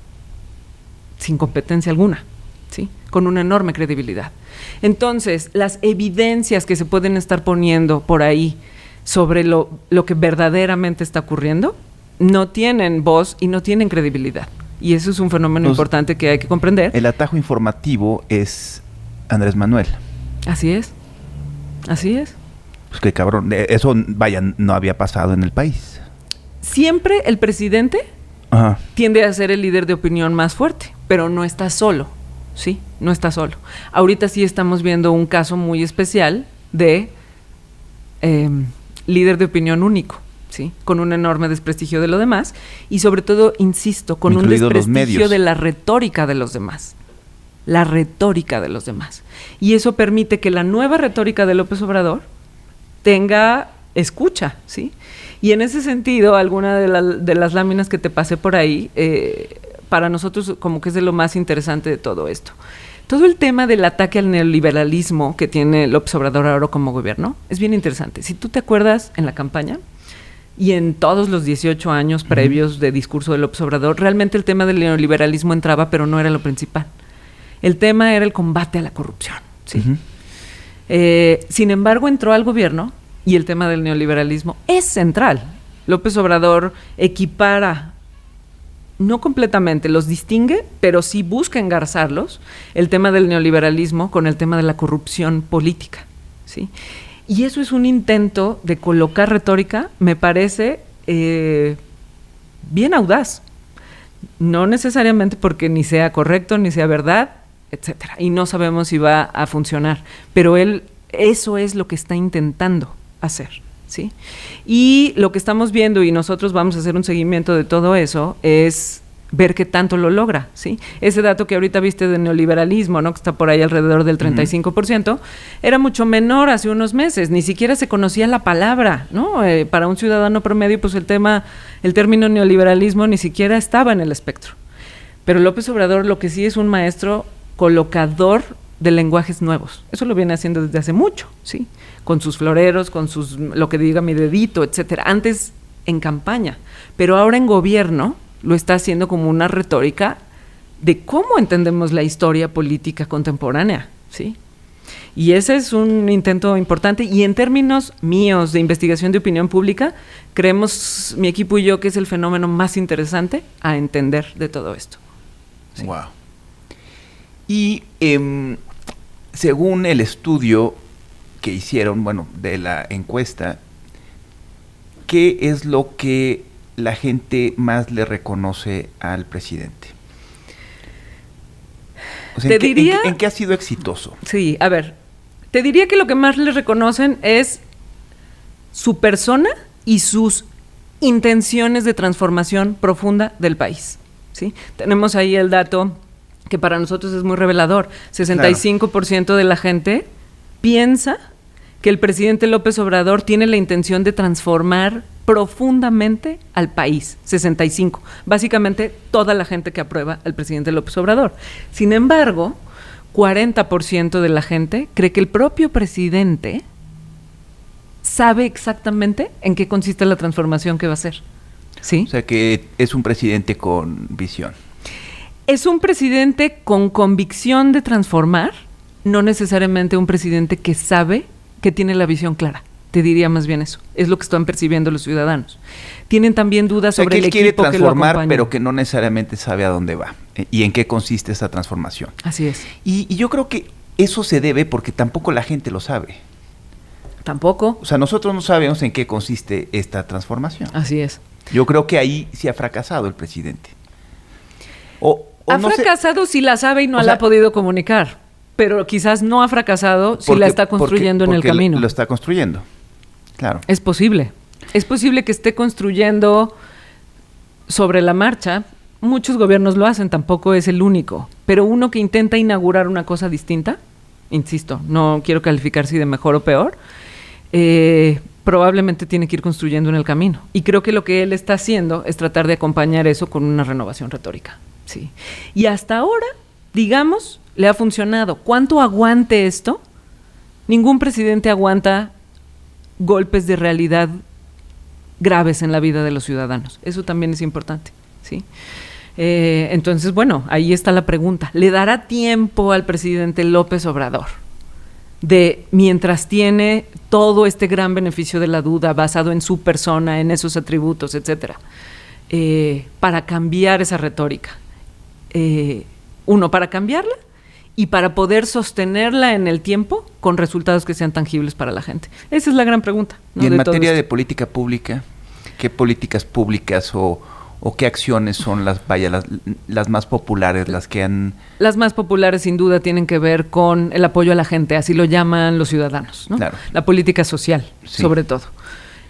sin competencia alguna, ¿sí? Con una enorme credibilidad. Entonces, las evidencias que se pueden estar poniendo por ahí sobre lo que verdaderamente está ocurriendo no tienen voz y no tienen credibilidad. Y eso es un fenómeno importante que hay que comprender. El atajo informativo es Andrés Manuel. Así es. Así es. Pues qué cabrón. Eso, vaya, no había pasado en el país. Siempre el presidente tiende a ser el líder de opinión más fuerte, pero no está solo. Sí, no está solo. Ahorita sí estamos viendo un caso muy especial de líder de opinión único, ¿sí? Con un enorme desprestigio de lo demás y sobre todo, insisto, con un desprestigio de la retórica de los demás. La retórica de los demás. Y eso permite que la nueva retórica de López Obrador tenga escucha, ¿sí? Y en ese sentido, alguna de las láminas que te pasé por ahí, para nosotros como que es de lo más interesante de todo esto. Todo el tema del ataque al neoliberalismo que tiene López Obrador ahora como gobierno es bien interesante. Si tú te acuerdas en la campaña y en todos los 18 años previos de discurso de López Obrador, realmente el tema del neoliberalismo entraba, pero no era lo principal. El tema era el combate a la corrupción, ¿sí? Sin embargo, entró al gobierno y el tema del neoliberalismo es central. López Obrador equipara, no completamente, los distingue, pero sí busca engarzarlos, el tema del neoliberalismo con el tema de la corrupción política, ¿sí? Y eso es un intento de colocar retórica, me parece, bien audaz. No necesariamente porque ni sea correcto, ni sea verdad, etcétera. Y no sabemos si va a funcionar. Pero él, eso es lo que está intentando hacer, ¿sí? Y lo que estamos viendo, y nosotros vamos a hacer un seguimiento de todo eso, es ver qué tanto lo logra, ¿sí? Ese dato que ahorita viste de neoliberalismo, ¿no? Que está por ahí alrededor del 35%, era mucho menor hace unos meses, ni siquiera se conocía la palabra, ¿no? Para un ciudadano promedio, pues el término neoliberalismo ni siquiera estaba en el espectro. Pero López Obrador lo que sí es un maestro colocador de lenguajes nuevos. Eso lo viene haciendo desde hace mucho, ¿sí? Con sus floreros, con sus, lo que diga mi dedito, etcétera. Antes en campaña, pero ahora en gobierno lo está haciendo como una retórica de cómo entendemos la historia política contemporánea, ¿sí? Y ese es un intento importante. Y en términos míos de investigación de opinión pública, creemos, mi equipo y yo, que es el fenómeno más interesante a entender de todo esto. Sí. Wow. Y según el estudio que hicieron, bueno, de la encuesta, ¿qué es lo que la gente más le reconoce al presidente? O sea, ¿en qué ha sido exitoso? Sí, a ver, te diría que lo que más le reconocen es su persona y sus intenciones de transformación profunda del país, ¿sí? Tenemos ahí el dato que para nosotros es muy revelador. 65% de la gente piensa que el presidente López Obrador tiene la intención de transformar profundamente al país. 65%. Básicamente toda la gente que aprueba al presidente López Obrador. Sin embargo, 40% de la gente cree que el propio presidente sabe exactamente en qué consiste la transformación que va a hacer. ¿Sí? O sea, que es un presidente con visión. Es un presidente con convicción de transformar, no necesariamente un presidente que sabe que tiene la visión clara. Te diría más bien eso. Es lo que están percibiendo los ciudadanos. Tienen también dudas sobre el equipo que lo acompaña. Quiere transformar, pero que no necesariamente sabe a dónde va y en qué consiste esa transformación. Así es. Y yo creo que eso se debe porque tampoco la gente lo sabe. Tampoco. O sea, nosotros no sabemos en qué consiste esta transformación. Así es. Yo creo que ahí sí ha fracasado el presidente. Ha fracasado si la sabe y no la ha podido comunicar. Pero quizás no ha fracasado si la está construyendo en el camino. Lo está construyendo. Claro. Es posible. Es posible que esté construyendo sobre la marcha. Muchos gobiernos lo hacen, tampoco es el único. Pero uno que intenta inaugurar una cosa distinta, insisto, no quiero calificar si de mejor o peor, probablemente tiene que ir construyendo en el camino. Y creo que lo que él está haciendo es tratar de acompañar eso con una renovación retórica. Sí. Y hasta ahora, digamos, le ha funcionado. ¿Cuánto aguante esto? Ningún presidente aguanta golpes de realidad graves en la vida de los ciudadanos. Eso también es importante, ¿sí? Entonces, bueno, ahí está la pregunta. ¿Le dará tiempo al presidente López Obrador de, mientras tiene todo este gran beneficio de la duda basado en su persona, en esos atributos, etcétera, para cambiar esa retórica? Uno, para cambiarla y para poder sostenerla en el tiempo con resultados que sean tangibles para la gente. Esa es la gran pregunta, ¿no? Y en materia de política pública, ¿qué políticas públicas o qué acciones son las más populares, las que han...? Las más populares, sin duda, tienen que ver con el apoyo a la gente, así lo llaman los ciudadanos, ¿no? Claro. La política social, sí, sobre todo.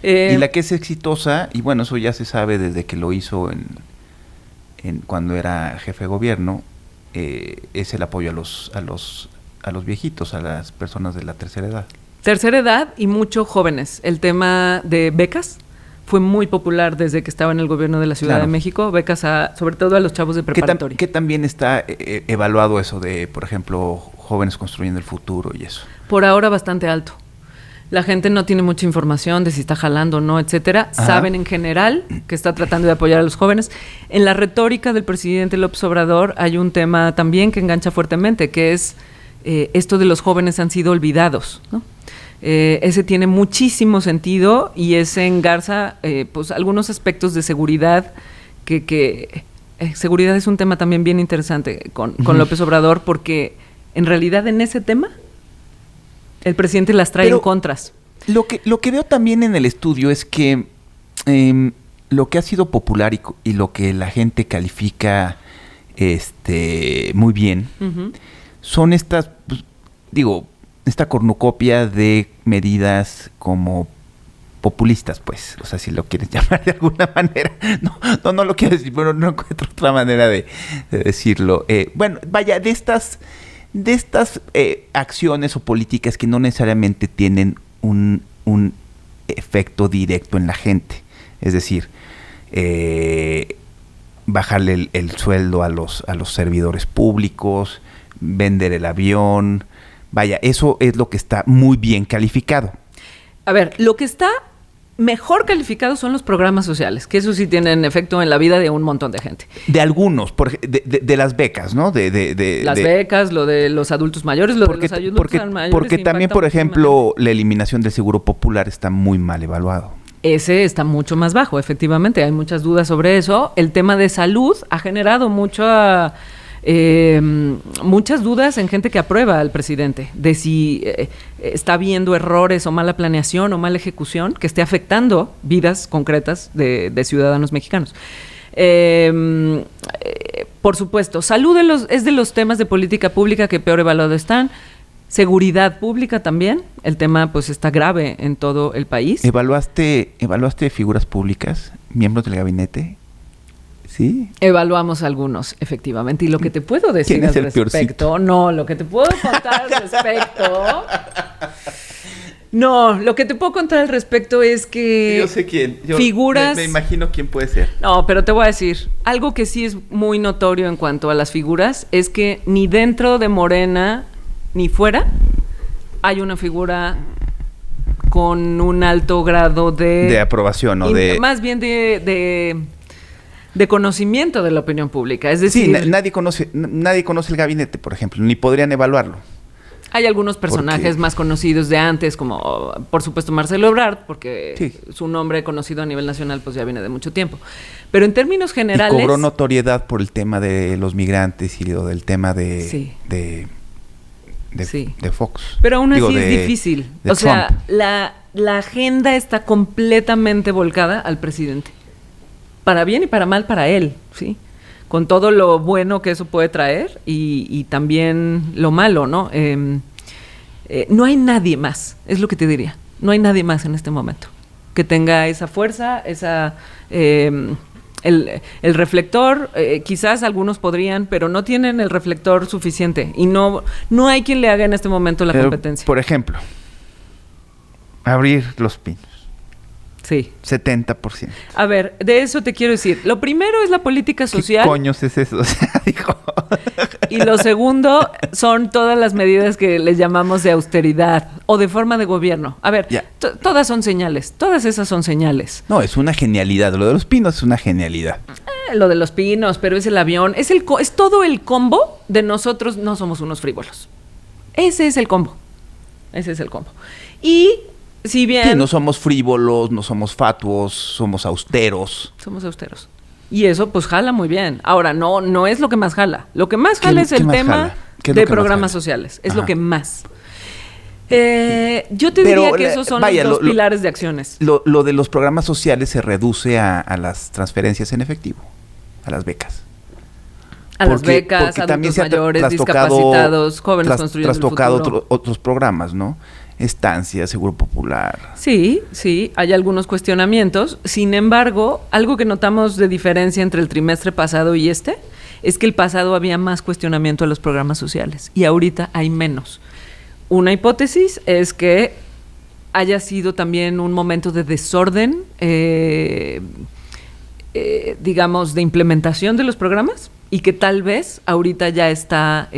Y la que es exitosa, y bueno, eso ya se sabe desde que lo hizo cuando era jefe de gobierno, es el apoyo a los viejitos, a las personas de la tercera edad. Tercera edad y mucho jóvenes. El tema de becas fue muy popular desde que estaba en el gobierno de la Ciudad de México, becas sobre todo a los chavos de preparatoria. ¿Qué también está evaluado eso de, por ejemplo, jóvenes construyendo el futuro y eso? Por ahora bastante alto. La gente no tiene mucha información de si está jalando o no, etcétera. Ajá. Saben en general que está tratando de apoyar a los jóvenes. En la retórica del presidente López Obrador hay un tema también que engancha fuertemente, que es esto de los jóvenes han sido olvidados, ¿no? Ese tiene muchísimo sentido y ese engarza pues algunos aspectos de seguridad que seguridad es un tema también bien interesante con López Obrador, porque en realidad en ese tema el presidente las trae en contras. Lo que veo también en el estudio es que lo que ha sido popular y lo que la gente califica muy bien, son estas, pues, esta cornucopia de medidas como populistas, pues, o sea, si lo quieres llamar de alguna manera. No lo quiero decir, pero no encuentro otra manera de decirlo. Bueno, vaya, de estas acciones o políticas que no necesariamente tienen un efecto directo en la gente. Es decir, bajarle el sueldo a los servidores públicos, vender el avión. Vaya, eso es lo que está muy bien calificado. A ver, lo que está mejor calificado son los programas sociales, que eso sí tienen efecto en la vida de un montón de gente. De algunos, de las becas, ¿no? Las becas, lo de los adultos mayores, lo de los adultos mayores. Porque también, por ejemplo, la eliminación del seguro popular está muy mal evaluado. Ese está mucho más bajo, efectivamente. Hay muchas dudas sobre eso. El tema de salud ha generado muchas dudas en gente que aprueba al presidente, de si está viendo errores o mala planeación o mala ejecución que esté afectando vidas concretas de ciudadanos mexicanos. Por supuesto, salud es de los temas de política pública que peor evaluado están. Seguridad pública también, el tema pues está grave en todo el país. ¿Evaluaste figuras públicas, miembros del gabinete? ¿Sí? Evaluamos algunos, efectivamente. Y lo que te puedo decir al respecto... No, lo que te puedo contar al respecto... No, lo que te puedo contar al respecto es que... Yo sé quién. Figuras... Me imagino quién puede ser. No, pero te voy a decir, algo que sí es muy notorio en cuanto a las figuras es que ni dentro de Morena ni fuera hay una figura con un alto grado de... De aprobación, ¿no? Más bien de de conocimiento de la opinión pública. Es decir, sí, nadie conoce el gabinete, por ejemplo, ni podrían evaluarlo. Hay algunos personajes más conocidos de antes, como por supuesto Marcelo Ebrard, porque sí, su nombre conocido a nivel nacional pues ya viene de mucho tiempo. Pero en términos generales... Y cobró notoriedad por el tema de los migrantes y lo del tema de... Sí. De Fox. Pero aún así es difícil. O sea, la agenda está completamente volcada al presidente. Para bien y para mal para él, ¿sí? Con todo lo bueno que eso puede traer y también lo malo, ¿no? No hay nadie más, es lo que te diría. No hay nadie más en este momento que tenga esa fuerza, el reflector. Quizás algunos podrían, pero no tienen el reflector suficiente y no hay quien le haga en este momento la competencia. Por ejemplo, abrir Los Pinos. Sí. 70%. A ver, de eso te quiero decir. Lo primero es la política social. ¿Qué coños es eso? O sea, dijo. Y lo segundo son todas las medidas que les llamamos de austeridad o de forma de gobierno. A ver, todas son señales. Todas esas son señales. No, es una genialidad. Lo de Los Pinos es una genialidad. Lo de Los Pinos, pero es el avión. Es todo el combo de nosotros no somos unos frívolos. Ese es el combo. Y... si bien... Sí, no somos frívolos, no somos fatuos, somos austeros. Somos austeros. Y eso pues jala muy bien. Ahora, no es lo que más jala. Lo que más jala es el tema de programas sociales. Es lo que más. Yo te diría que esos son los dos pilares de acciones. Lo de los programas sociales se reduce a las transferencias en efectivo, a las becas. A las becas, adultos mayores, discapacitados, jóvenes construyendo el futuro. Trastocado otros programas, ¿no? Estancia, Seguro Popular. Sí, hay algunos cuestionamientos. Sin embargo, algo que notamos de diferencia entre el trimestre pasado y es que el pasado había más cuestionamiento a los programas sociales y ahorita hay menos. Una hipótesis es que haya sido también un momento de desorden, digamos, de implementación de los programas y que tal vez ahorita ya está...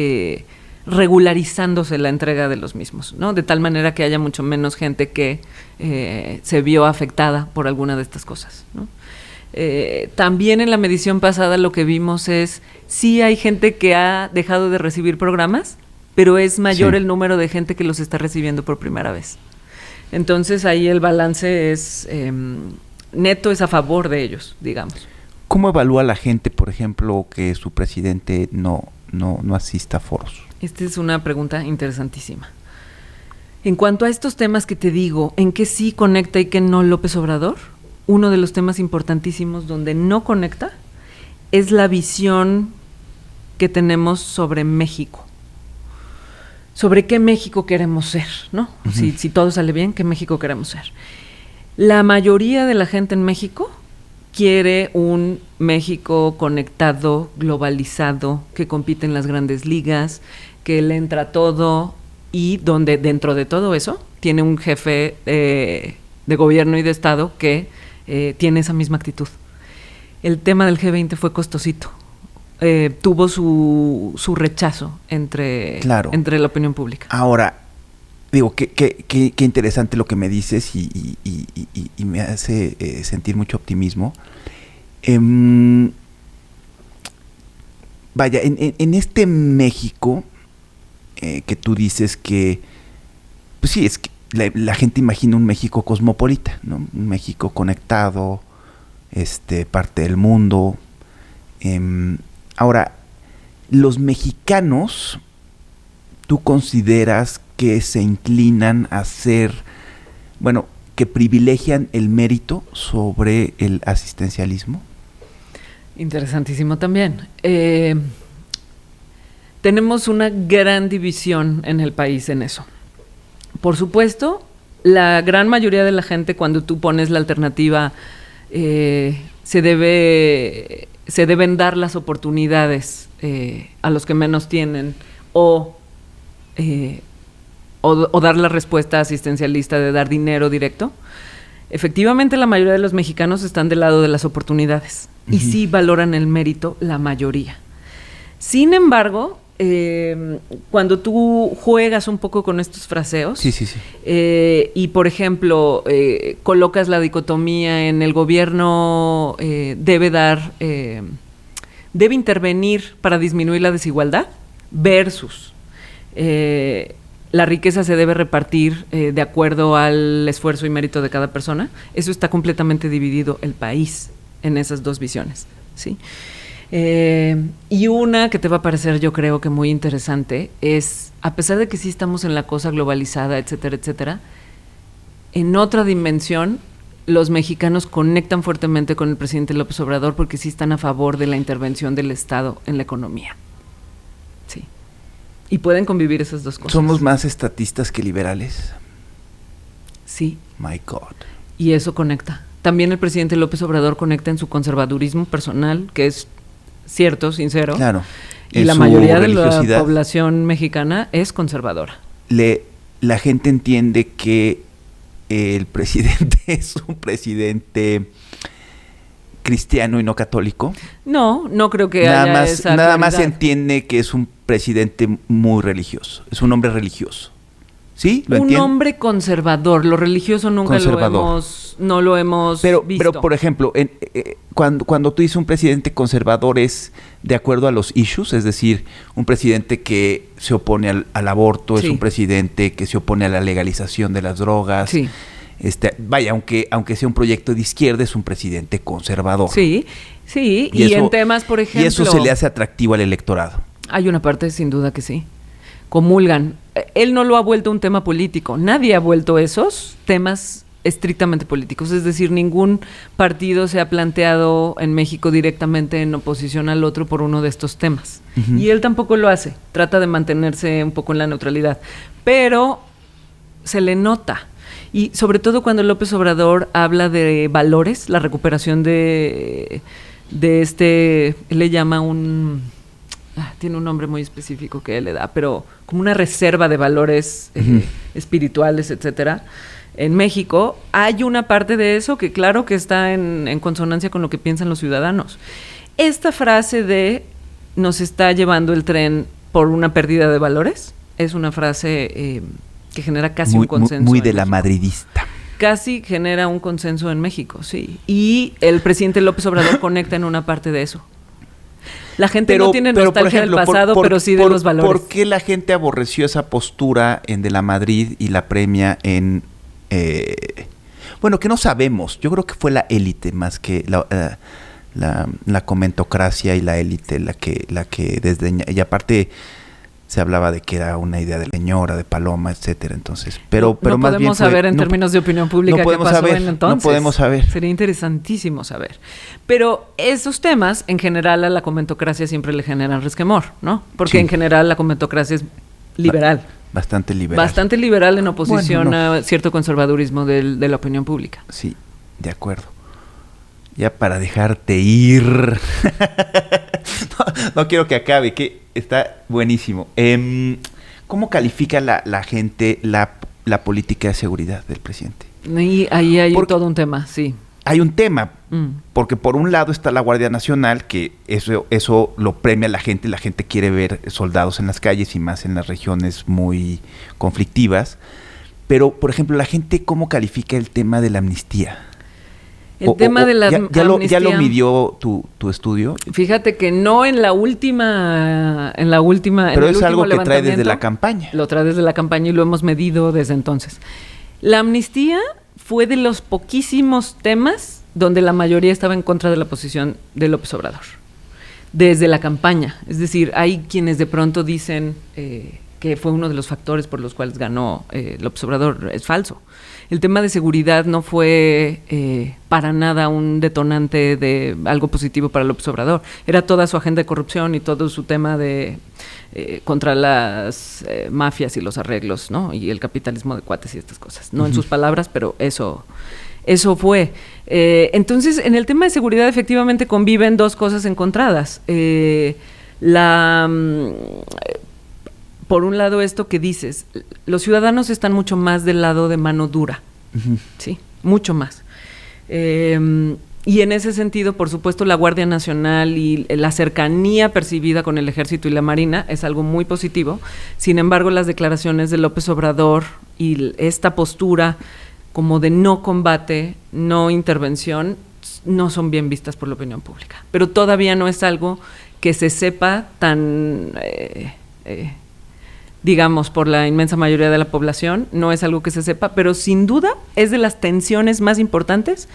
regularizándose la entrega de los mismos, ¿no? De tal manera que haya mucho menos gente que se vio afectada por alguna de estas cosas, ¿no? También en la medición pasada lo que vimos es sí hay gente que ha dejado de recibir programas, pero es mayor el número de gente que los está recibiendo por primera vez. Entonces ahí el balance es neto, es a favor de ellos, digamos. ¿Cómo evalúa la gente, por ejemplo, que su presidente no asista a foros? Esta es una pregunta interesantísima. En cuanto a estos temas que te digo, ¿en qué sí conecta y qué no López Obrador? Uno de los temas importantísimos donde no conecta es la visión que tenemos sobre México. Sobre qué México queremos ser, ¿no? Uh-huh. Si todo sale bien, ¿qué México queremos ser? La mayoría de la gente en México quiere un México conectado, globalizado, que compite en las grandes ligas, que le entra todo y donde dentro de todo eso tiene un jefe de gobierno y de Estado que tiene esa misma actitud. El tema del G20 fue costosito. Tuvo su rechazo entre la opinión pública. Ahora, digo, qué interesante lo que me dices y me hace sentir mucho optimismo. Vaya, en este México que tú dices que, pues sí, es que la gente imagina un México cosmopolita, ¿no? Un México conectado, parte del mundo. Ahora, los mexicanos, ¿tú consideras que se inclinan a ser, bueno, que privilegian el mérito sobre el asistencialismo? Interesantísimo también. Tenemos una gran división en el país en eso. Por supuesto, la gran mayoría de la gente, cuando tú pones la alternativa, se deben dar las oportunidades a los que menos tienen o dar la respuesta asistencialista de dar dinero directo. Efectivamente, la mayoría de los mexicanos están del lado de las oportunidades y sí valoran el mérito la mayoría. Sin embargo, cuando tú juegas un poco con estos fraseos, Sí. y por ejemplo, colocas la dicotomía en el gobierno debe intervenir para disminuir la desigualdad versus la riqueza se debe repartir de acuerdo al esfuerzo y mérito de cada persona. Eso está completamente dividido el país en esas dos visiones, ¿sí? Y una que te va a parecer, yo creo que muy interesante, es, a pesar de que sí estamos en la cosa globalizada, etcétera, etcétera, en otra dimensión, los mexicanos conectan fuertemente con el presidente López Obrador porque sí están a favor de la intervención del Estado en la economía. Sí. Y pueden convivir esas dos cosas. ¿Somos más estatistas que liberales? Sí. My God. Y eso conecta. También el presidente López Obrador conecta en su conservadurismo personal, que es cierto, sincero. Claro. Y la mayoría de la población mexicana es conservadora. La gente entiende que el presidente es un presidente cristiano y no católico. No creo que haya esa nada más claridad. entiende que es un presidente muy religioso. Es un hombre religioso. ¿Sí? ¿Lo un entiende? hombre conservador. Lo religioso nunca no lo hemos visto. Pero, por ejemplo, cuando tú dices un presidente conservador es de acuerdo a los issues, es decir, un presidente que se opone al aborto, Sí. es un presidente que se opone a la legalización de las drogas. Sí. Vaya, aunque sea un proyecto de izquierda, es un presidente conservador. Sí. Y en temas, por ejemplo... Y eso se le hace atractivo al electorado. Hay una parte, sin duda, que sí. Comulgan. Él no lo ha vuelto un tema político. Nadie ha vuelto esos temas estrictamente políticos. Es decir, ningún partido se ha planteado en México directamente en oposición al otro por uno de estos temas. Uh-huh. Y él tampoco lo hace. Trata de mantenerse un poco en la neutralidad. Pero se le nota. Y sobre todo cuando López Obrador habla de valores, la recuperación de él le llama tiene un nombre muy específico que él le da, pero como una reserva de valores espirituales, etcétera. En México hay una parte de eso que claro que está en consonancia con lo que piensan los ciudadanos. Esta frase de nos está llevando el tren por una pérdida de valores es una frase que genera casi un consenso. Muy de la madridista. Casi genera un consenso en México, sí. Y el presidente López Obrador conecta en una parte de eso. La gente no tiene nostalgia del pasado, pero sí de los valores. ¿Por qué la gente aborreció esa postura en de la Madrid y la premia en... bueno, que no sabemos. Yo creo que fue la élite más que la comentocracia y la élite la que desdeña. Y aparte se hablaba de que era una idea de Leñora, de Paloma, etcétera. Entonces, pero no más bien podemos saber en términos de opinión pública qué pasó en entonces. No podemos saber. Sería interesantísimo saber. Pero esos temas, en general, a la comentocracia siempre le generan resquemor, ¿no? Porque en general la comentocracia es liberal. Bastante liberal. Bastante liberal en oposición a cierto conservadurismo de la opinión pública. Sí, de acuerdo. Ya para dejarte ir. no quiero que acabe, que está buenísimo. ¿Cómo califica la gente la política de seguridad del presidente? Y ahí hay todo un tema, sí. Hay un tema, porque por un lado está la Guardia Nacional, que eso lo premia la gente quiere ver soldados en las calles y más en las regiones muy conflictivas. Pero, por ejemplo, la gente, ¿cómo califica el tema de la amnistía? El tema de la amnistía. ¿Ya lo midió tu estudio? Fíjate que no en la última. Pero es algo que trae desde la campaña. Lo trae desde la campaña y lo hemos medido desde entonces. La amnistía fue de los poquísimos temas donde la mayoría estaba en contra de la posición de López Obrador. Desde la campaña. Es decir, hay quienes de pronto dicen que fue uno de los factores por los cuales ganó López Obrador. Es falso. El tema de seguridad no fue para nada un detonante de algo positivo para López Obrador. Era toda su agenda de corrupción y todo su tema de contra las mafias y los arreglos, ¿no? Y el capitalismo de cuates y estas cosas. No en sus palabras, pero eso fue. Entonces, en el tema de seguridad efectivamente conviven dos cosas encontradas. Por un lado, esto que dices, los ciudadanos están mucho más del lado de mano dura, sí, mucho más. Y en ese sentido, por supuesto, la Guardia Nacional y la cercanía percibida con el Ejército y la Marina es algo muy positivo. Sin embargo, las declaraciones de López Obrador y esta postura como de no combate, no intervención, no son bien vistas por la opinión pública. Pero todavía no es algo que se sepa tan, digamos, por la inmensa mayoría de la población, no es algo que se sepa, pero sin duda es de las tensiones más importantes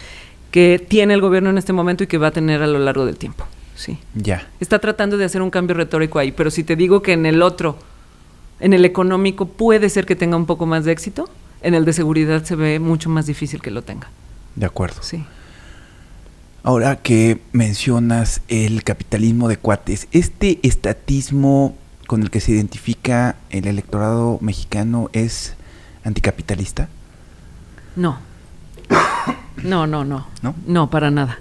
que tiene el gobierno en este momento y que va a tener a lo largo del tiempo. Sí. Ya. Está tratando de hacer un cambio retórico ahí, pero si te digo que en el otro, en el económico, puede ser que tenga un poco más de éxito, en el de seguridad se ve mucho más difícil que lo tenga. De acuerdo. Sí. Ahora que mencionas el capitalismo de cuates, ¿este estatismo con el que se identifica el electorado mexicano es anticapitalista? No. No. ¿No? No, para nada.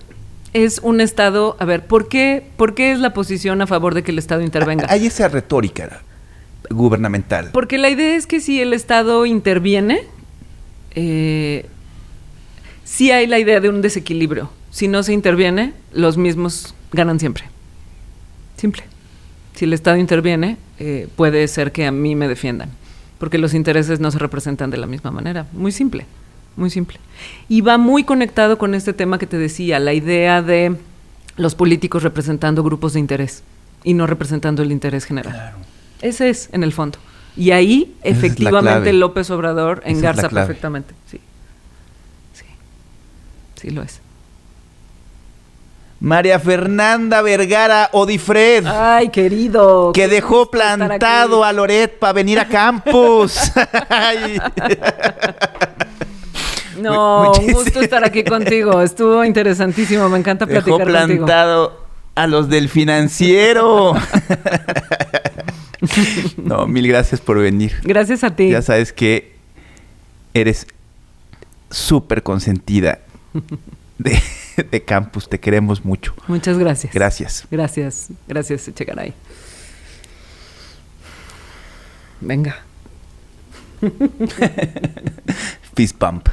Es un Estado... A ver, ¿por qué es la posición a favor de que el Estado intervenga? Hay esa retórica gubernamental. Porque la idea es que si el Estado interviene, sí hay la idea de un desequilibrio. Si no se interviene, los mismos ganan siempre. Simple. Si el Estado interviene, puede ser que a mí me defiendan, porque los intereses no se representan de la misma manera. Muy simple, muy simple. Y va muy conectado con este tema que te decía, la idea de los políticos representando grupos de interés y no representando el interés general. Claro. Ese es, en el fondo. Y ahí, efectivamente, López Obrador engarza perfectamente. Sí. Sí lo es. María Fernanda Vergara Odifred. Ay, querido. Que dejó plantado a Loret para venir a campus. No, un gusto estar aquí contigo. Estuvo interesantísimo. Me encanta platicar contigo. Dejó plantado a los del Financiero. No, mil gracias por venir. Gracias a ti. Ya sabes que eres súper consentida de campus, te queremos mucho. Muchas gracias. Gracias, Echegaray. Venga. Fist bump.